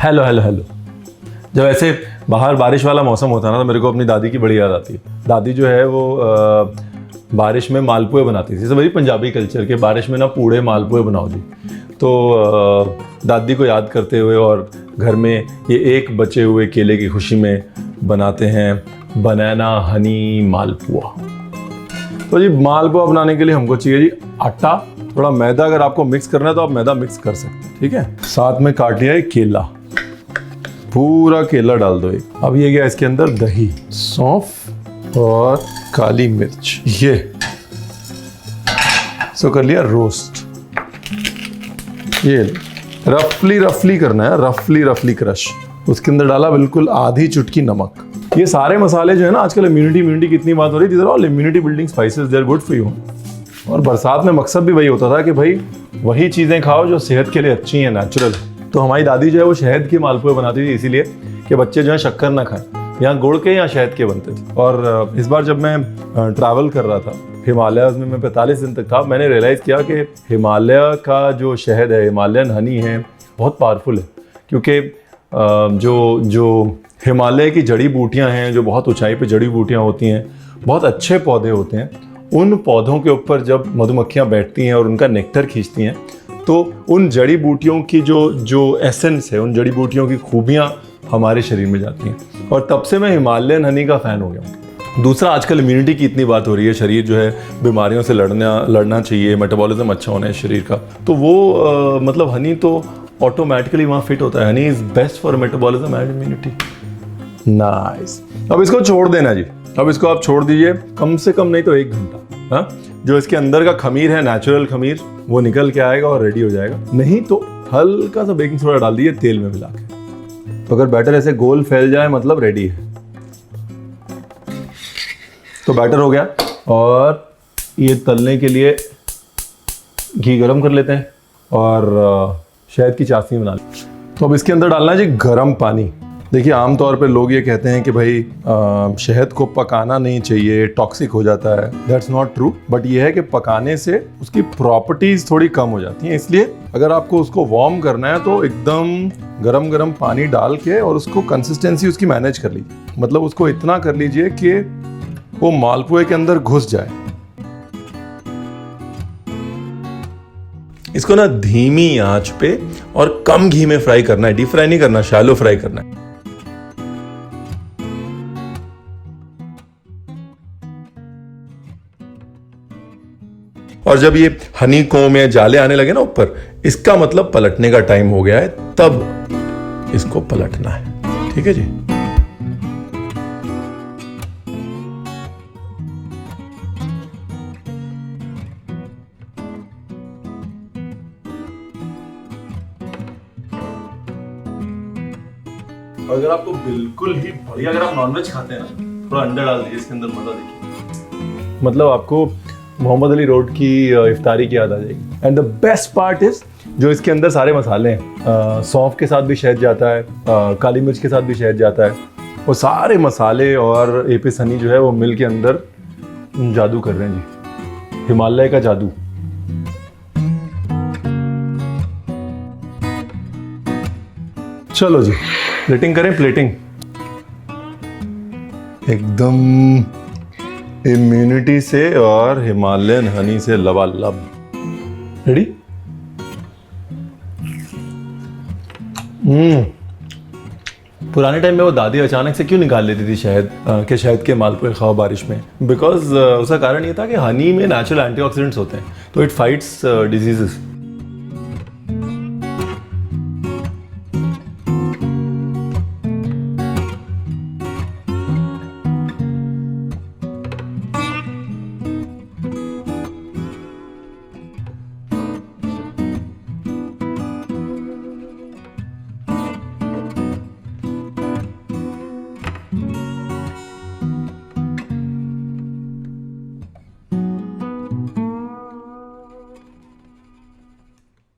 Hello hello hello. जब ऐसे बाहर बारिश वाला मौसम होता है ना तो मेरे को अपनी दादी की बड़ी याद आती है। दादी जो है वो बारिश में मालपुए बनाती थी। वही पंजाबी कल्चर के बारिश में ना पूड़े मालपुए बनाओ जी। तो दादी को याद करते हुए और घर में ये एक बचे हुए केले की खुशी में बनाते हैं बनाना हनी मालपुआ। तो जी मालपुआ बनाने के लिए हमको चाहिए जी आटा, थोड़ा मैदा। अगर आपको मिक्स करना है तो आप मैदा मिक्स कर सकते हैं, ठीक है। साथ में काट लिया है केला, पूरा केला डाल दो एक। अब ये गया इसके अंदर दही, सौंफ और काली मिर्च, ये सो कर लिया रोस्ट। ये रफली करना है, रफली क्रश। उसके अंदर डाला बिल्कुल आधी चुटकी नमक। ये सारे मसाले जो है ना, आजकल इम्यूनिटी की इतनी बात हो रही है, these are all immunity building spices, they are good for you. और बरसात में मकसद भी वही होता था कि भाई वही चीज़ें खाओ जो सेहत के लिए अच्छी हैं, नेचुरल। तो हमारी दादी जो है वो शहद के मालपुए बनाती थी, इसीलिए कि बच्चे जो है शक्कर ना खाएं। यहाँ गुड़ के या शहद के बनते थे। और इस बार जब मैं ट्रैवल कर रहा था हिमालयाज़ में, मैं 45 दिन तक था, मैंने रियलाइज़ किया कि हिमालय का जो शहद है, हिमालयन हनी है, बहुत पावरफुल है। क्योंकि जो हिमालय की जड़ी बूटियाँ हैं, जो बहुत ऊंचाई पे जड़ी बूटियाँ होती हैं, बहुत अच्छे पौधे होते हैं। उन पौधों के ऊपर जब मधुमक्खियाँ बैठती हैं और उनका नेक्टर खींचती हैं, तो उन जड़ी बूटियों की जो एसेंस है, उन जड़ी बूटियों की खूबियाँ हमारे शरीर में जाती हैं। और तब से मैं हिमालयन हनी का फ़ैन हो गया हूँ। दूसरा, आजकल इम्यूनिटी की इतनी बात हो रही है, शरीर जो है बीमारियों से लड़ना चाहिए, मेटाबॉलिज्म अच्छा होना है शरीर का, तो वो मतलब हनी तो ऑटोमेटिकली वहाँ फिट होता है। Honey is best for metabolism and immunity. Nice. अब इसको छोड़ देना जी। अब इसको आप छोड़ दीजिए कम से कम नहीं तो 1 घंटा। हाँ, जो इसके अंदर का खमीर है, नेचुरल खमीर, वो निकल के आएगा और रेडी हो जाएगा। नहीं तो हल्का सा बेकिंग सोडा डाल दीजिए तेल में मिला के। तो अगर बैटर ऐसे गोल फैल जाए मतलब रेडी है। तो बैटर हो गया और ये तलने के लिए घी गरम कर लेते हैं और शहद की चाशनी बना लेते हैं। तो अब इसके अंदर डालना है जी गरम पानी। देखिए आमतौर पे लोग ये कहते हैं कि भाई शहद को पकाना नहीं चाहिए, टॉक्सिक हो जाता है। That's not true. बट ये है कि पकाने से उसकी प्रॉपर्टीज थोड़ी कम हो जाती हैं। इसलिए अगर आपको उसको वार्म करना है तो एकदम गरम पानी डाल के और उसको कंसिस्टेंसी उसकी मैनेज कर लीजिए। मतलब उसको इतना कर लीजिए कि वो मालपुए के अंदर घुस जाए। इसको ना धीमी आंच पे और कम घी में फ्राई करना है। डीप फ्राई नहीं करना, शैलो फ्राई करना है। और जब ये हनी कोम या जाले आने लगे ना ऊपर, इसका मतलब पलटने का टाइम हो गया है। तब इसको पलटना है, ठीक है जी। अगर आपको बिल्कुल ही बढ़िया, अगर आप नॉनवेज खाते हैं ना, थोड़ा अंडा डाल दीजिए इसके अंदर, मजा देखिए। मतलब आपको मोहम्मद अली रोड की इफ्तारी की याद आ जाएगी। And the best part is जो इसके अंदर सारे मसाले हैं, सौंफ के साथ भी शहद जाता है, काली मिर्च के साथ भी शहद जाता है। वो सारे मसाले और एपिस हनी जो है वो मिल के अंदर जादू कर रहे हैं जी, हिमालय का जादू। चलो जी प्लेटिंग करें, प्लेटिंग एकदम इम्यूनिटी से और हिमालयन हनी से लबालब। रेडी? पुराने टाइम में वो दादी अचानक से क्यों निकाल लेती थी शहद के शहद के मालपुए खाओ बारिश में? बिकॉज उसका कारण ये था कि हनी में नेचुरल एंटीऑक्सीडेंट्स होते हैं, तो इट फाइट्स डिजीजेस।